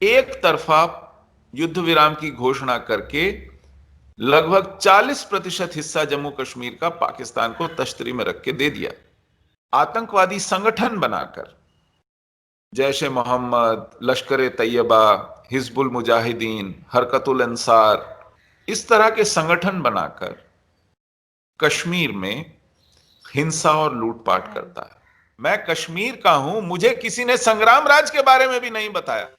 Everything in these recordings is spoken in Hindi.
एक तरफा युद्ध विराम की घोषणा करके लगभग 40% हिस्सा जम्मू कश्मीर का पाकिस्तान को तश्तरी में रख के दे दिया। आतंकवादी संगठन बनाकर जैश ए मोहम्मद, लश्कर ए तैयबा, हिजबुल मुजाहिदीन, हरकतुल अंसार, इस तरह के संगठन बनाकर कश्मीर में हिंसा और लूटपाट करता है। मैं कश्मीर का हूं, मुझे किसी ने संग्राम राज के बारे में भी नहीं बताया।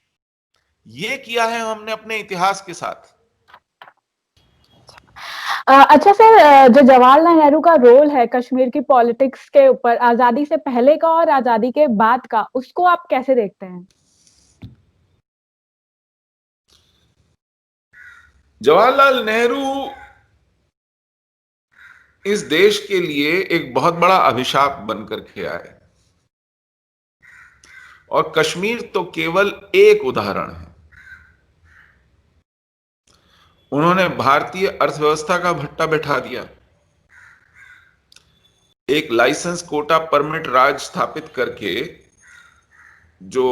ये किया है हमने अपने इतिहास के साथ। अच्छा सर, जो जवाहरलाल नेहरू का रोल है कश्मीर की पॉलिटिक्स के ऊपर, आजादी से पहले का और आजादी के बाद का, उसको आप कैसे देखते हैं? जवाहरलाल नेहरू इस देश के लिए एक बहुत बड़ा अभिशाप बनकर के आए, और कश्मीर तो केवल एक उदाहरण है। उन्होंने भारतीय अर्थव्यवस्था का भट्टा बैठा दिया, एक लाइसेंस कोटा परमिट राज स्थापित करके जो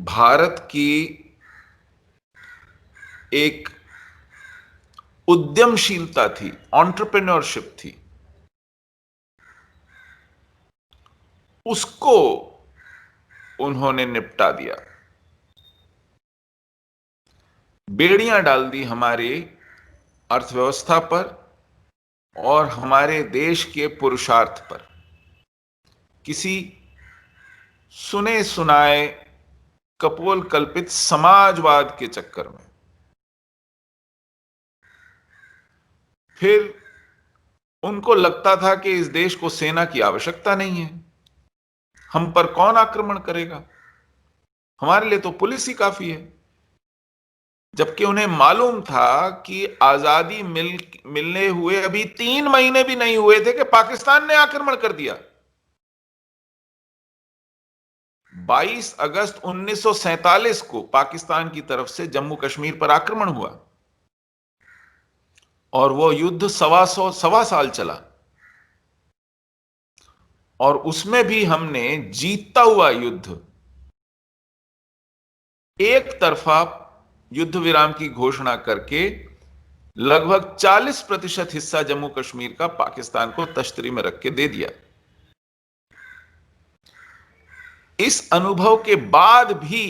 भारत की एक उद्यमशीलता थी, एंटरप्रेन्योरशिप थी, उसको उन्होंने निपटा दिया। बेड़ियां डाल दी हमारी अर्थव्यवस्था पर और हमारे देश के पुरुषार्थ पर, किसी सुने सुनाए कपोल कल्पित समाजवाद के चक्कर में। फिर उनको लगता था कि इस देश को सेना की आवश्यकता नहीं है, हम पर कौन आक्रमण करेगा, हमारे लिए तो पुलिस ही काफी है। जबकि उन्हें मालूम था कि आजादी मिलने हुए अभी 3 महीने भी नहीं हुए थे कि पाकिस्तान ने आक्रमण कर दिया। 22 अगस्त 1947 को पाकिस्तान की तरफ से जम्मू कश्मीर पर आक्रमण हुआ और वो युद्ध सवा साल चला, और उसमें भी हमने जीतता हुआ युद्ध, एक तरफा युद्ध विराम की घोषणा करके लगभग 40% हिस्सा जम्मू कश्मीर का पाकिस्तान को तश्तरी में रख के दे दिया। इस अनुभव के बाद भी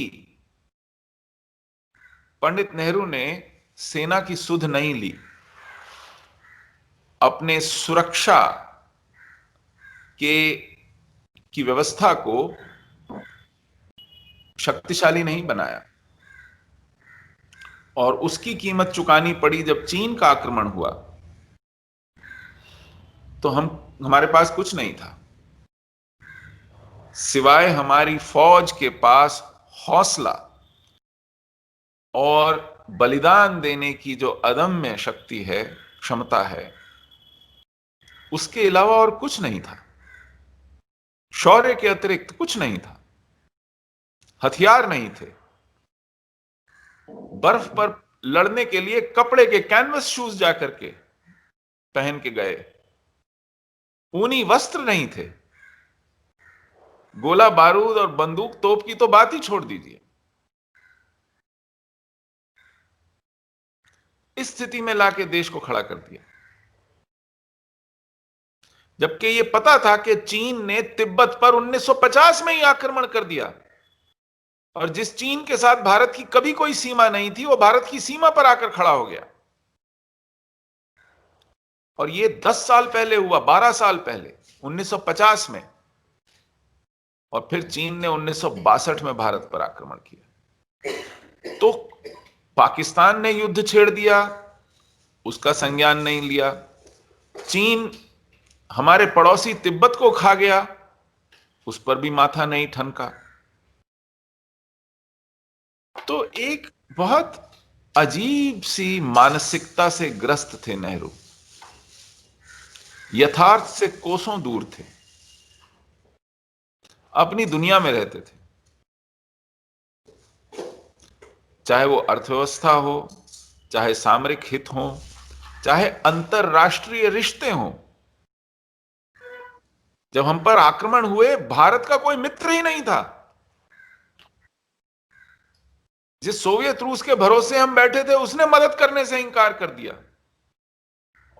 पंडित नेहरू ने सेना की सुध नहीं ली, अपने सुरक्षा के की व्यवस्था को शक्तिशाली नहीं बनाया, और उसकी कीमत चुकानी पड़ी जब चीन का आक्रमण हुआ। तो हमारे पास कुछ नहीं था सिवाय हमारी फौज के पास हौसला और बलिदान देने की जो अदम्य शक्ति है, क्षमता है, उसके अलावा और कुछ नहीं था। शौर्य के अतिरिक्त कुछ नहीं था, हथियार नहीं थे, बर्फ पर लड़ने के लिए कपड़े के कैनवस शूज जाकर के पहन के गए, ऊनी वस्त्र नहीं थे, गोला बारूद और बंदूक तोप की तो बात ही छोड़ दीजिए। इस स्थिति में लाके देश को खड़ा कर दिया, जबकि यह पता था कि चीन ने तिब्बत पर 1950 में ही आक्रमण कर दिया, और जिस चीन के साथ भारत की कभी कोई सीमा नहीं थी, वो भारत की सीमा पर आकर खड़ा हो गया। और ये 10 साल पहले हुआ, 12 साल पहले 1950 में, और फिर चीन ने 1962 में भारत पर आक्रमण किया। तो पाकिस्तान ने युद्ध छेड़ दिया, उसका संज्ञान नहीं लिया। चीन हमारे पड़ोसी तिब्बत को खा गया, उस पर भी माथा नहीं ठनका। तो एक बहुत अजीब सी मानसिकता से ग्रस्त थे नेहरू, यथार्थ से कोसों दूर थे, अपनी दुनिया में रहते थे। चाहे वो अर्थव्यवस्था हो, चाहे सामरिक हित हो, चाहे अंतरराष्ट्रीय रिश्ते हों। जब हम पर आक्रमण हुए, भारत का कोई मित्र ही नहीं था। जिस सोवियत रूस के भरोसे हम बैठे थे उसने मदद करने से इंकार कर दिया,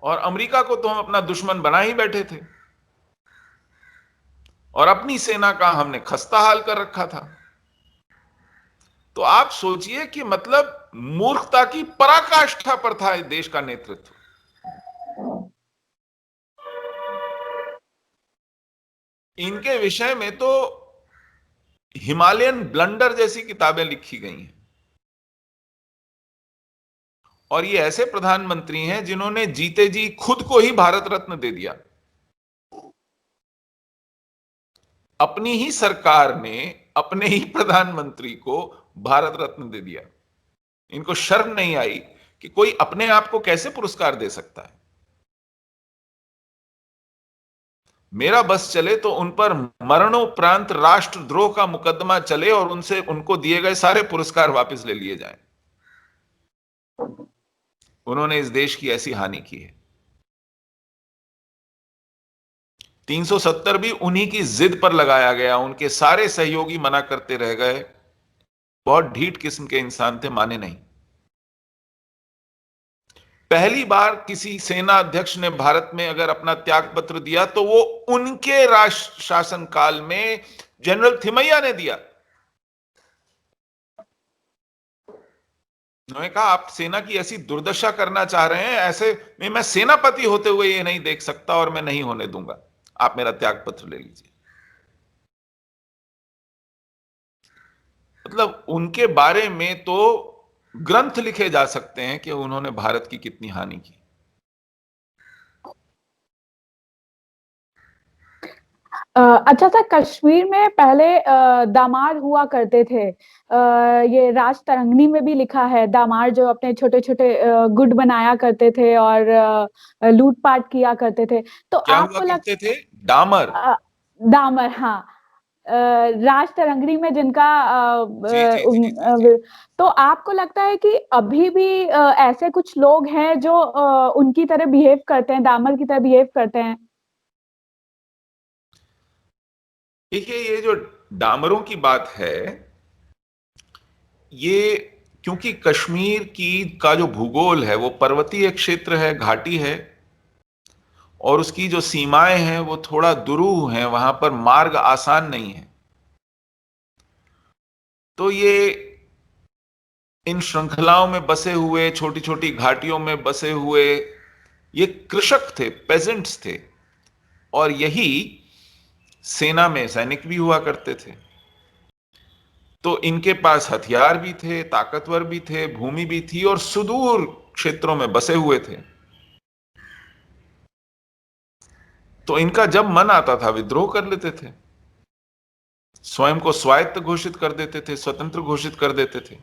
और अमेरिका को तो हम अपना दुश्मन बना ही बैठे थे, और अपनी सेना का हमने खस्ता हाल कर रखा था। तो आप सोचिए कि मतलब मूर्खता की पराकाष्ठा पर था इस देश का नेतृत्व। इनके विषय में तो हिमालयन ब्लंडर जैसी किताबें लिखी गई हैं, और ये ऐसे प्रधानमंत्री हैं जिन्होंने जीते जी खुद को ही भारत रत्न दे दिया। अपनी ही सरकार ने अपने ही प्रधानमंत्री को भारत रत्न दे दिया। इनको शर्म नहीं आई कि कोई अपने आप को कैसे पुरस्कार दे सकता है। मेरा बस चले तो उन पर मरणोपरांत राष्ट्रद्रोह का मुकदमा चले और उनसे उनको दिए गए सारे पुरस्कार वापस ले लिए जाएं। उन्होंने इस देश की ऐसी हानि की है। 370 भी उन्हीं की जिद पर लगाया गया, उनके सारे सहयोगी मना करते रह गए। बहुत ढीठ किस्म के इंसान थे, माने नहीं। पहली बार किसी सेना अध्यक्ष ने भारत में अगर अपना त्याग पत्र दिया तो वो उनके राष्ट्र शासन काल में जनरल थिमैया ने दिया। उन्होंने कहा आप सेना की ऐसी दुर्दशा करना चाह रहे हैं, ऐसे में मैं सेनापति होते हुए ये नहीं देख सकता और मैं नहीं होने दूंगा, आप मेरा त्याग पत्र ले लीजिए। मतलब उनके बारे में तो ग्रंथ लिखे जा सकते हैं कि उन्होंने भारत की कितनी हानि की। अच्छा सर, कश्मीर में पहले दामार हुआ करते थे। ये राज तरंगिणी में भी लिखा है, दामार जो अपने छोटे छोटे गुट बनाया करते थे और लूटपाट किया करते थे। तो क्या हुआ आपको लग करते थे? डामर। दामर, हाँ। राज तरंगिणी में जिनका जी जी जी जी जी। तो आपको लगता है कि अभी भी ऐसे कुछ लोग हैं जो उनकी तरह बिहेव करते हैं, दामर की तरह बिहेव करते हैं? देखिए, ये जो डामरों की बात है, ये क्योंकि कश्मीर की का जो भूगोल है वो पर्वतीय क्षेत्र है, घाटी है, और उसकी जो सीमाएं हैं वो थोड़ा दुरूह हैं, वहां पर मार्ग आसान नहीं है। तो ये इन श्रृंखलाओं में बसे हुए, छोटी छोटी घाटियों में बसे हुए ये कृषक थे, पेजेंट्स थे, और यही सेना में सैनिक भी हुआ करते थे। तो इनके पास हथियार भी थे, ताकतवर भी थे, भूमि भी थी, और सुदूर क्षेत्रों में बसे हुए थे। तो इनका जब मन आता था विद्रोह कर लेते थे, स्वयं को स्वायत्त घोषित कर देते थे, स्वतंत्र घोषित कर देते थे।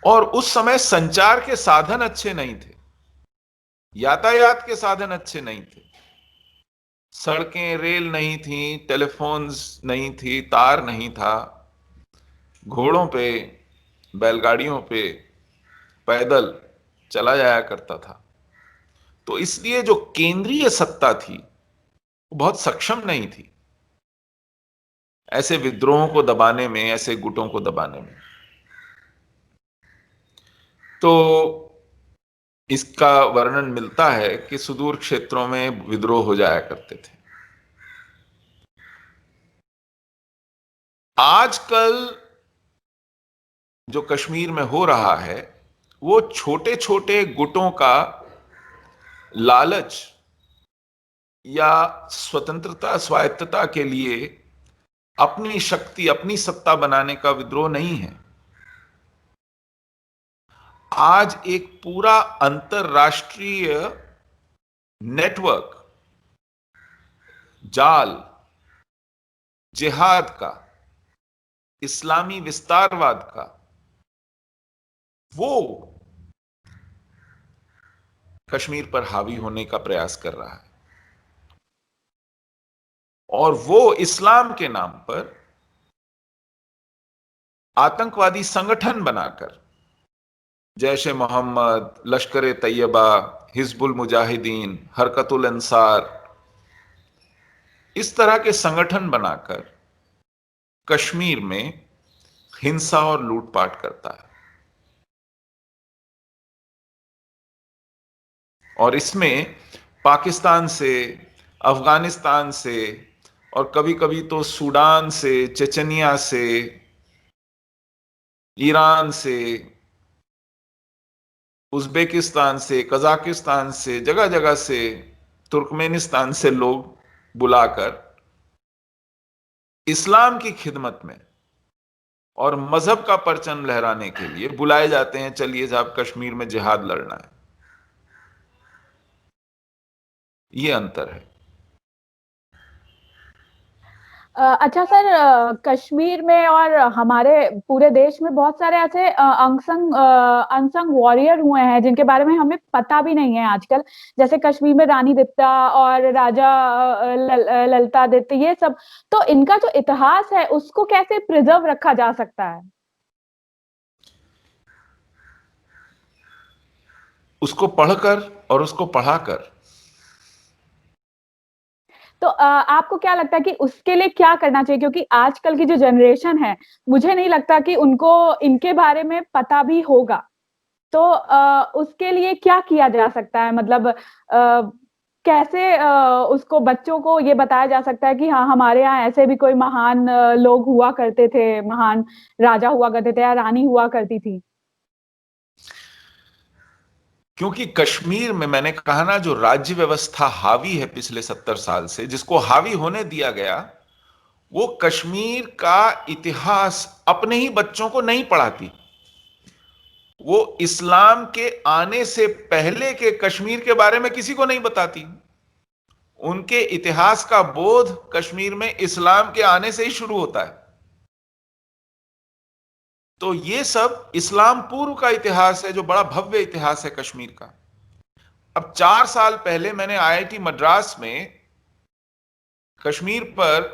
और उस समय संचार के साधन अच्छे नहीं थे, यातायात के साधन अच्छे नहीं थे, सड़कें रेल नहीं थी, टेलीफोन्स नहीं थी, तार नहीं था। घोड़ों पे, बैलगाड़ियों पे, पैदल चला जाया करता था। तो इसलिए जो केंद्रीय सत्ता थी वो बहुत सक्षम नहीं थी ऐसे विद्रोहों को दबाने में, ऐसे गुटों को दबाने में। तो इसका वर्णन मिलता है कि सुदूर क्षेत्रों में विद्रोह हो जाया करते थे। आजकल जो कश्मीर में हो रहा है वो छोटे छोटे गुटों का लालच या स्वतंत्रता, स्वायत्तता के लिए अपनी शक्ति, अपनी सत्ता बनाने का विद्रोह नहीं है। आज एक पूरा अंतरराष्ट्रीय नेटवर्क, जाल, जिहाद का, इस्लामी विस्तारवाद का, वो कश्मीर पर हावी होने का प्रयास कर रहा है। और वो इस्लाम के नाम पर आतंकवादी संगठन बनाकर जैश ए मोहम्मद, लश्कर ए तैयबा, हिजबुल मुजाहिदीन, हरकतुल अंसार, इस तरह के संगठन बनाकर कश्मीर में हिंसा और लूटपाट करता है। और इसमें पाकिस्तान से, अफगानिस्तान से, और कभी कभी तो सूडान से, चेचनिया से, ईरान से, उज्बेकिस्तान से, कजाकिस्तान से, जगह जगह से, तुर्कमेनिस्तान से लोग बुलाकर इस्लाम की खिदमत में और मजहब का परचम लहराने के लिए बुलाए जाते हैं। चलिए साहब, कश्मीर में जिहाद लड़ना है। ये अंतर है। अच्छा सर, कश्मीर में और हमारे पूरे देश में बहुत सारे ऐसे अनसंग वॉरियर हुए हैं जिनके बारे में हमें पता भी नहीं है आजकल। जैसे कश्मीर में रानी दीप्ता और राजा ललिता दीप्ता, ये सब। तो इनका जो इतिहास है उसको कैसे प्रिजर्व रखा जा सकता है? उसको पढ़कर और उसको पढ़ाकर। तो आपको क्या लगता है कि उसके लिए क्या करना चाहिए? क्योंकि आजकल की जो जनरेशन है, मुझे नहीं लगता कि उनको इनके बारे में पता भी होगा। तो उसके लिए क्या किया जा सकता है? मतलब कैसे उसको, बच्चों को ये बताया जा सकता है कि हाँ, हमारे यहाँ ऐसे भी कोई महान लोग हुआ करते थे, महान राजा हुआ करते थे या रानी हुआ करती थी? क्योंकि कश्मीर में, मैंने कहा ना, जो राज्य व्यवस्था हावी है पिछले 70 साल से, जिसको हावी होने दिया गया, वो कश्मीर का इतिहास अपने ही बच्चों को नहीं पढ़ाती। वो इस्लाम के आने से पहले के कश्मीर के बारे में किसी को नहीं बताती। उनके इतिहास का बोध कश्मीर में इस्लाम के आने से ही शुरू होता है। तो ये सब इस्लाम पूर्व का इतिहास है, जो बड़ा भव्य इतिहास है कश्मीर का। अब 4 साल पहले मैंने आईआईटी मद्रास में कश्मीर पर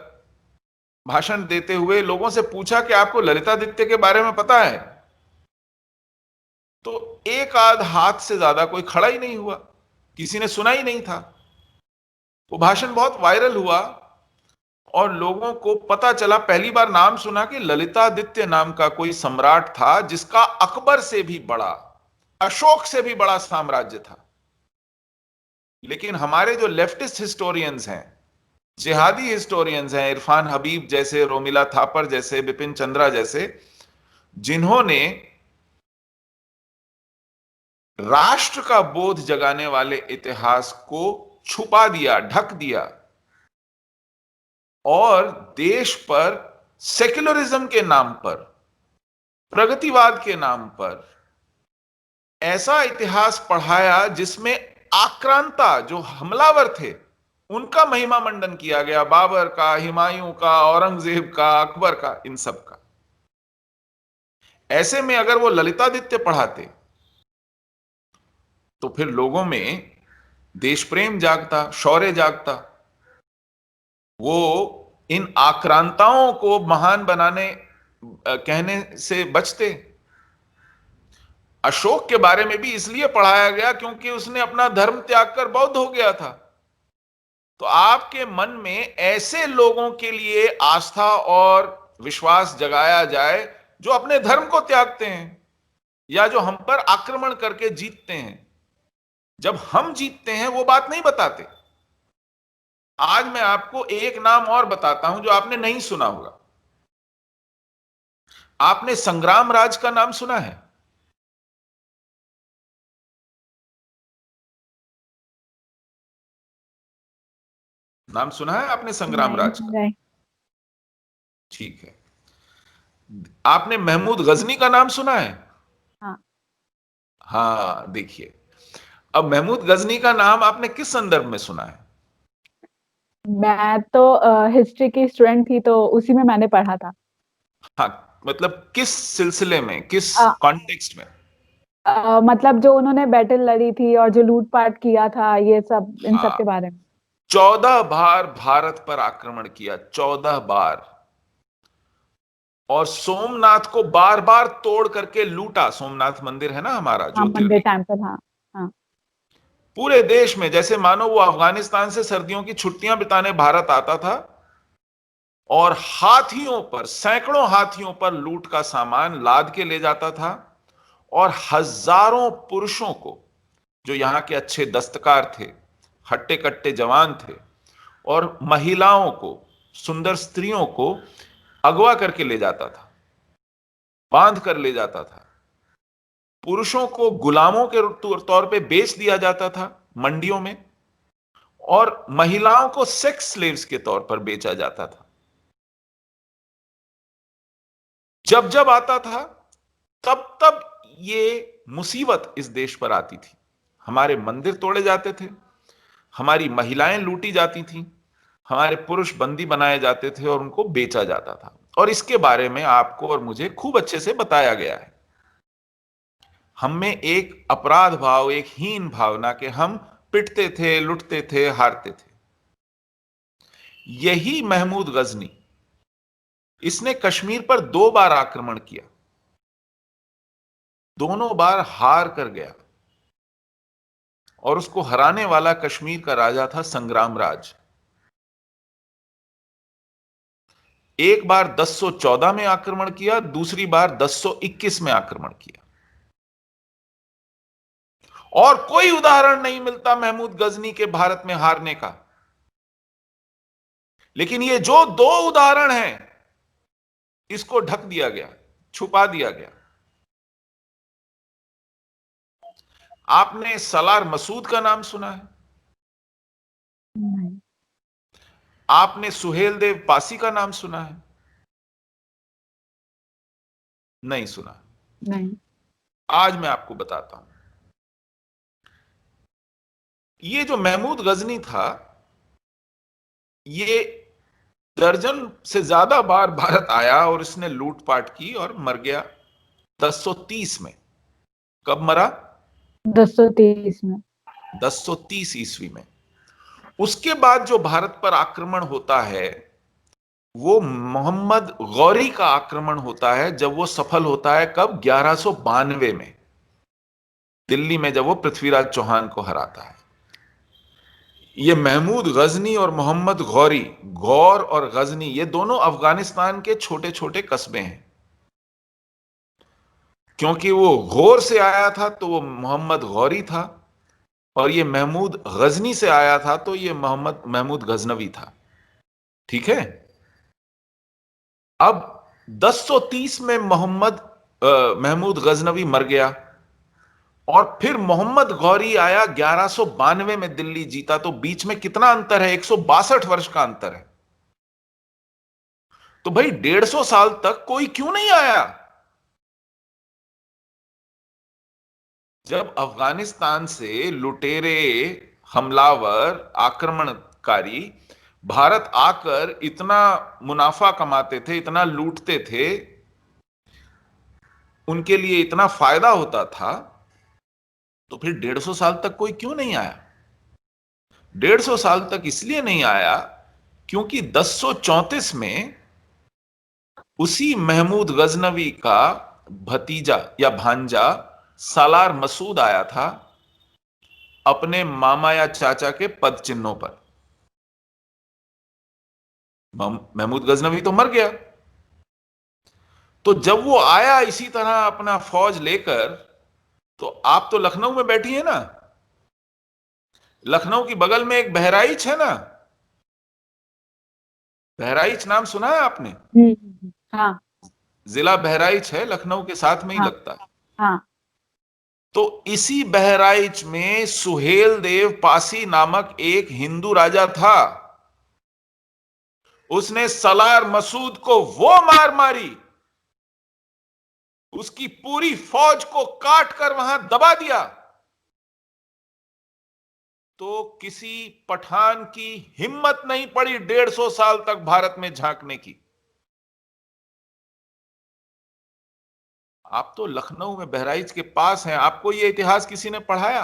भाषण देते हुए लोगों से पूछा कि आपको ललितादित्य के बारे में पता है? तो एक आध हाथ से ज्यादा कोई खड़ा ही नहीं हुआ, किसी ने सुना ही नहीं था। वो भाषण बहुत वायरल हुआ और लोगों को पता चला, पहली बार नाम सुना कि ललितादित्य नाम का कोई सम्राट था जिसका अकबर से भी बड़ा, अशोक से भी बड़ा साम्राज्य था। लेकिन हमारे जो लेफ्टिस्ट हिस्टोरियंस हैं, जिहादी हिस्टोरियंस हैं, इरफान हबीब जैसे, रोमिला थापर जैसे, बिपिन चंद्रा जैसे, जिन्होंने राष्ट्र का बोध जगाने वाले इतिहास को छुपा दिया, ढक दिया, और देश पर सेक्युलरिज्म के नाम पर, प्रगतिवाद के नाम पर ऐसा इतिहास पढ़ाया जिसमें आक्रांता, जो हमलावर थे, उनका महिमा मंडन किया गया, बाबर का, हुमायूं का, औरंगजेब का, अकबर का, इन सब का। ऐसे में अगर वो ललितादित्य पढ़ाते तो फिर लोगों में देश प्रेम जागता, शौर्य जागता। वो इन आक्रांताओं को महान बनाने कहने से बचते। अशोक के बारे में भी इसलिए पढ़ाया गया क्योंकि उसने अपना धर्म त्याग कर बौद्ध हो गया था। तो आपके मन में ऐसे लोगों के लिए आस्था और विश्वास जगाया जाए जो अपने धर्म को त्यागते हैं या जो हम पर आक्रमण करके जीतते हैं। जब हम जीतते हैं वो बात नहीं बताते। आज मैं आपको एक नाम और बताता हूं जो आपने नहीं सुना होगा। आपने संग्राम राज का नाम सुना है? नाम सुना है आपने संग्राम नहीं राज का? नहीं। ठीक है। आपने महमूद गजनी का नाम सुना है? हाँ। हाँ, देखिए, अब महमूद गजनी का नाम आपने किस संदर्भ में सुना है? मैं तो हिस्ट्री की स्टूडेंट थी, तो उसी में मैंने पढ़ा था। हाँ, मतलब किस सिलसिले में, किस अ, कॉन्टेक्स्ट में? मतलब जो उन्होंने बैटल लड़ी थी और जो लूटपाट किया था, ये सब, इन सब हाँ, के बारे में। 14 बार भारत पर आक्रमण किया, 14 बार। और सोमनाथ को बार बार तोड़ करके लूटा। सोमनाथ मंदिर है ना हमारा, हाँ, मंडे ज्योतिर्लिंग। टाइम पर, हाँ। हाँ। पूरे देश में, जैसे मानो वो अफगानिस्तान से सर्दियों की छुट्टियां बिताने भारत आता था और हाथियों पर, सैकड़ों हाथियों पर लूट का सामान लाद के ले जाता था, और हजारों पुरुषों को, जो यहां के अच्छे दस्तकार थे, हट्टे कट्टे जवान थे, और महिलाओं को, सुंदर स्त्रियों को अगवा करके ले जाता था, बांध कर ले जाता था। पुरुषों को गुलामों के तौर पे बेच दिया जाता था मंडियों में, और महिलाओं को सेक्स स्लेव्स के तौर पर बेचा जाता था। जब जब आता था, तब तब ये मुसीबत इस देश पर आती थी। हमारे मंदिर तोड़े जाते थे, हमारी महिलाएं लूटी जाती थीं, हमारे पुरुष बंदी बनाए जाते थे और उनको बेचा जाता था। और इसके बारे में आपको और मुझे खूब अच्छे से बताया गया है। हम में एक अपराध भाव, एक हीन भावना के हम पिटते थे, लुटते थे, हारते थे। यही महमूद गजनी, इसने कश्मीर पर 2 बार आक्रमण किया, दोनों बार हार कर गया, और उसको हराने वाला कश्मीर का राजा था संग्राम राज। एक बार 1014 में आक्रमण किया, दूसरी बार 1021 में आक्रमण किया। और कोई उदाहरण नहीं मिलता महमूद गजनी के भारत में हारने का। लेकिन ये जो 2 उदाहरण हैं, इसको ढक दिया गया, छुपा दिया गया। आपने सलार मसूद का नाम सुना है? नहीं। आपने सुहेल देव पासी का नाम सुना है? नहीं सुना। नहीं। आज मैं आपको बताता हूं। ये जो महमूद गजनी था, ये दर्जन से ज्यादा बार भारत आया और इसने लूटपाट की और मर गया 1030 में। कब मरा? 1030 में। 1030 ईस्वी में। उसके बाद जो भारत पर आक्रमण होता है, वो मोहम्मद गौरी का आक्रमण होता है, जब वो सफल होता है। कब? 1192 में, दिल्ली में, जब वो पृथ्वीराज चौहान को हराता है। ये महमूद गजनी और मोहम्मद गौरी, गौर और गजनी, ये दोनों अफगानिस्तान के छोटे छोटे कस्बे हैं। क्योंकि वो गौर से आया था तो वो मोहम्मद गौरी था, और ये महमूद गजनी से आया था तो ये मोहम्मद महमूद गजनवी था। ठीक है। अब 1030 में महमूद गजनवी मर गया, और फिर मोहम्मद गौरी आया 1192 में, दिल्ली जीता। तो बीच में कितना अंतर है? 162 वर्ष का अंतर है। तो भाई 150 साल तक कोई क्यों नहीं आया? जब अफगानिस्तान से लुटेरे, हमलावर, आक्रमणकारी भारत आकर इतना मुनाफा कमाते थे, इतना लूटते थे, उनके लिए इतना फायदा होता था, तो फिर 150 साल तक कोई क्यों नहीं आया? 150 साल तक इसलिए नहीं आया क्योंकि 1034 में उसी महमूद गजनवी का भतीजा या भांजा सालार मसूद आया था, अपने मामा या चाचा के पद चिन्हों पर। महमूद गजनवी तो मर गया। तो जब वो आया इसी तरह अपना फौज लेकर, तो आप तो लखनऊ में बैठी है ना, लखनऊ की बगल में एक बहराइच है ना, बहराइच नाम सुना है आपने? हाँ। जिला बहराइच है, लखनऊ के साथ में ही हाँ। लगता है। हाँ। तो इसी बहराइच में सुहेल देव पासी नामक एक हिंदू राजा था। उसने सलार मसूद को वो मार मारी, उसकी पूरी फौज को काट कर वहां दबा दिया, तो किसी पठान की हिम्मत नहीं पड़ी 150 साल तक भारत में झांकने की। आप तो लखनऊ में बहराइच के पास हैं, आपको यह इतिहास किसी ने पढ़ाया?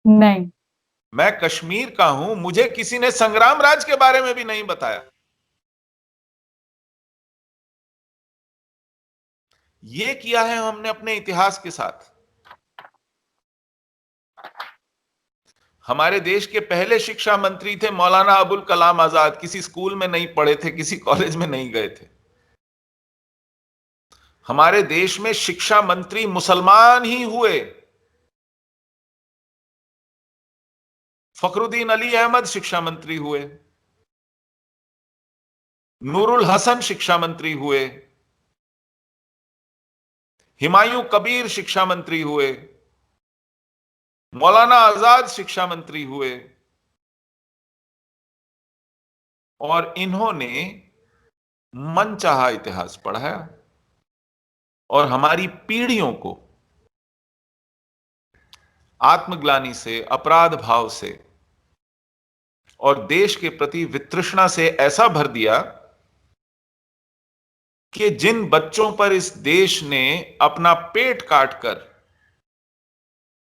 नहीं। मैं कश्मीर का हूं, मुझे किसी ने संग्राम राज के बारे में भी नहीं बताया। यह किया है हमने अपने इतिहास के साथ। हमारे देश के पहले शिक्षा मंत्री थे मौलाना अबुल कलाम आजाद। किसी स्कूल में नहीं पढ़े थे, किसी कॉलेज में नहीं गए थे। हमारे देश में शिक्षा मंत्री मुसलमान ही हुए। फखरुद्दीन अली अहमद शिक्षा मंत्री हुए, नूरुल हसन शिक्षा मंत्री हुए, हुमायूं कबीर शिक्षा मंत्री हुए, मौलाना आजाद शिक्षा मंत्री हुए। और इन्होंने मनचाहा इतिहास पढ़ाया और हमारी पीढ़ियों को आत्मग्लानि से, अपराध भाव से और देश के प्रति वितृष्णा से ऐसा भर दिया कि जिन बच्चों पर इस देश ने अपना पेट काटकर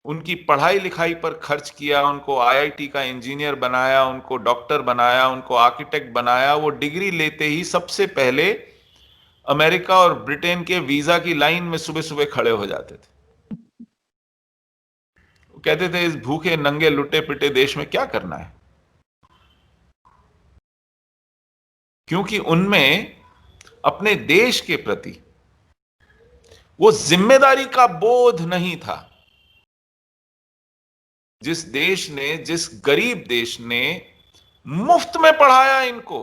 उनकी पढ़ाई लिखाई पर खर्च किया, उनको आईआईटी का इंजीनियर बनाया, उनको डॉक्टर बनाया, उनको आर्किटेक्ट बनाया, वो डिग्री लेते ही सबसे पहले अमेरिका और ब्रिटेन के वीजा की लाइन में सुबह सुबह खड़े हो जाते थे। वो कहते थे इस भूखे नंगे लुटे पिटे देश में क्या करना है, क्योंकि उनमें अपने देश के प्रति वो जिम्मेदारी का बोध नहीं था। जिस देश ने, जिस गरीब देश ने मुफ्त में पढ़ाया, इनको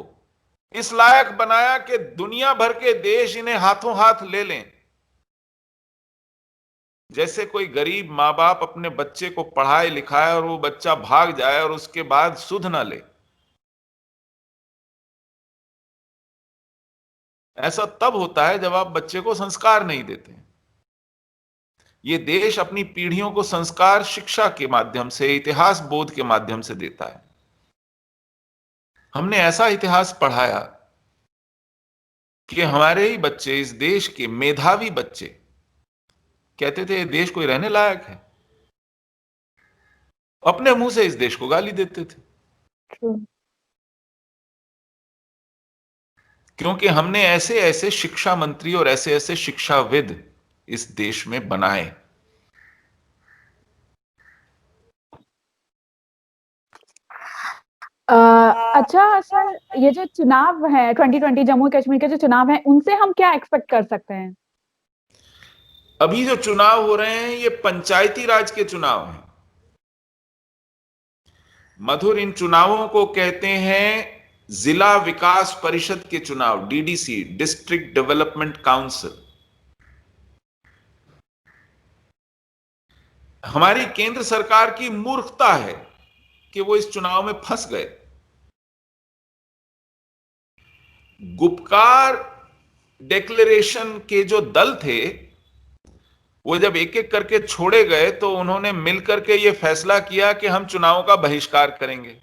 इस लायक बनाया कि दुनिया भर के देश इन्हें हाथों हाथ ले लें। जैसे कोई गरीब मां बाप अपने बच्चे को पढ़ाए लिखाए और वो बच्चा भाग जाए और उसके बाद सुध ना ले। ऐसा तब होता है जब आप बच्चे को संस्कार नहीं देते। ये देश अपनी पीढ़ियों को संस्कार शिक्षा के माध्यम से, इतिहास बोध के माध्यम से देता है। हमने ऐसा इतिहास पढ़ाया कि हमारे ही बच्चे, इस देश के मेधावी बच्चे, कहते थे ये देश कोई रहने लायक है, अपने मुंह से इस देश को गाली देते थे। क्योंकि हमने ऐसे ऐसे शिक्षा मंत्री और ऐसे ऐसे शिक्षाविद इस देश में बनाए। अच्छा सर, ये जो चुनाव है 2020 जम्मू कश्मीर के जो चुनाव है, उनसे हम क्या एक्सपेक्ट कर सकते हैं? अभी जो चुनाव हो रहे हैं ये पंचायती राज के चुनाव हैं। मधुर, इन चुनावों को कहते हैं जिला विकास परिषद के चुनाव, डीडीसी, डिस्ट्रिक्ट डेवलपमेंट काउंसिल। हमारी केंद्र सरकार की मूर्खता है कि वो इस चुनाव में फंस गए। गुपकार डिक्लेरेशन के जो दल थे वो जब एक एक करके छोड़े गए तो उन्होंने मिलकर के ये फैसला किया कि हम चुनाव का बहिष्कार करेंगे।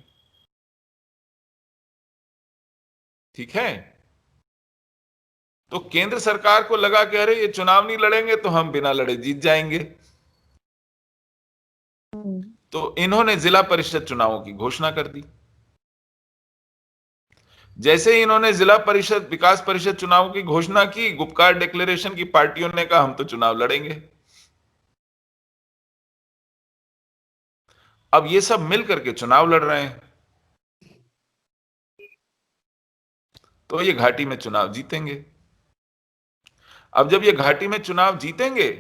ठीक है, तो केंद्र सरकार को लगा कि अरे ये चुनाव नहीं लड़ेंगे तो हम बिना लड़े जीत जाएंगे। तो इन्होंने जिला परिषद चुनावों की घोषणा कर दी। जैसे ही इन्होंने जिला परिषद, विकास परिषद चुनाव की घोषणा की, गुपकार डिक्लेरेशन की पार्टियों ने कहा हम तो चुनाव लड़ेंगे। अब ये सब मिलकर के चुनाव लड़ रहे हैं, तो ये घाटी में चुनाव जीतेंगे। अब जब ये घाटी में चुनाव जीतेंगे,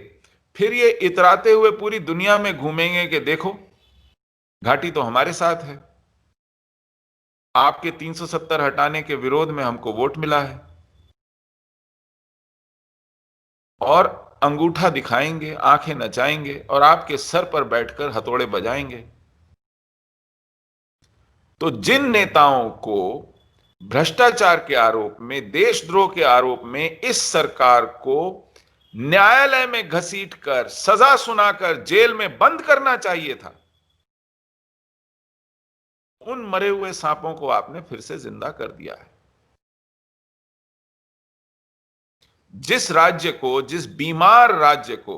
फिर ये इतराते हुए पूरी दुनिया में घूमेंगे कि देखो घाटी तो हमारे साथ है, आपके 370 हटाने के विरोध में हमको वोट मिला है। और अंगूठा दिखाएंगे, आंखें नचाएंगे और आपके सर पर बैठकर हथौड़े बजाएंगे। तो जिन नेताओं को भ्रष्टाचार के आरोप में, देशद्रोह के आरोप में इस सरकार को न्यायालय में घसीटकर, सजा सुनाकर जेल में बंद करना चाहिए था, उन मरे हुए सांपों को आपने फिर से जिंदा कर दिया है। जिस राज्य को, जिस बीमार राज्य को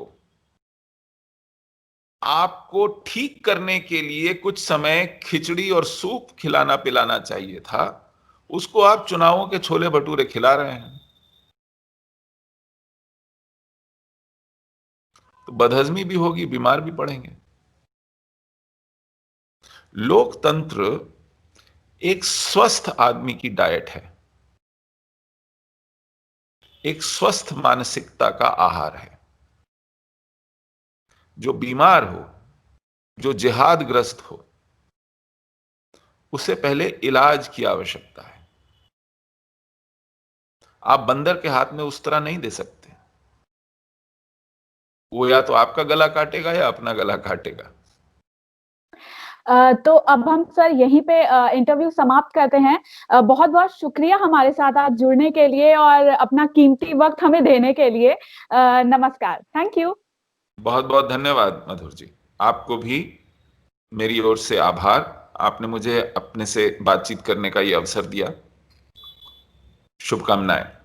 आपको ठीक करने के लिए कुछ समय खिचड़ी और सूप खिलाना पिलाना चाहिए था, उसको आप चुनावों के छोले भटूरे खिला रहे हैं। तो बदहजमी भी होगी, बीमार भी पड़ेंगे। लोकतंत्र एक स्वस्थ आदमी की डाइट है, एक स्वस्थ मानसिकता का आहार है। जो बीमार हो, जो जिहादग्रस्त हो, उसे पहले इलाज की आवश्यकता है। आप बंदर के हाथ में उस तरह नहीं दे सकते। वो या तो आपका गला काटेगा या अपना गला काटेगा। तो अब हम सर यहीं पे इंटरव्यू समाप्त करते हैं। बहुत-बहुत शुक्रिया हमारे साथ आज जुड़ने के लिए और अपना कीमती वक़्त हमें देने के लिए। नमस्कार। Thank you. बहुत-बहुत धन्यवाद मधुर जी। आपको भी मेरी ओर से आभार। आपने मुझे अपने से बातचीत करने का ये अवसर दिया। शुभकामनाएं।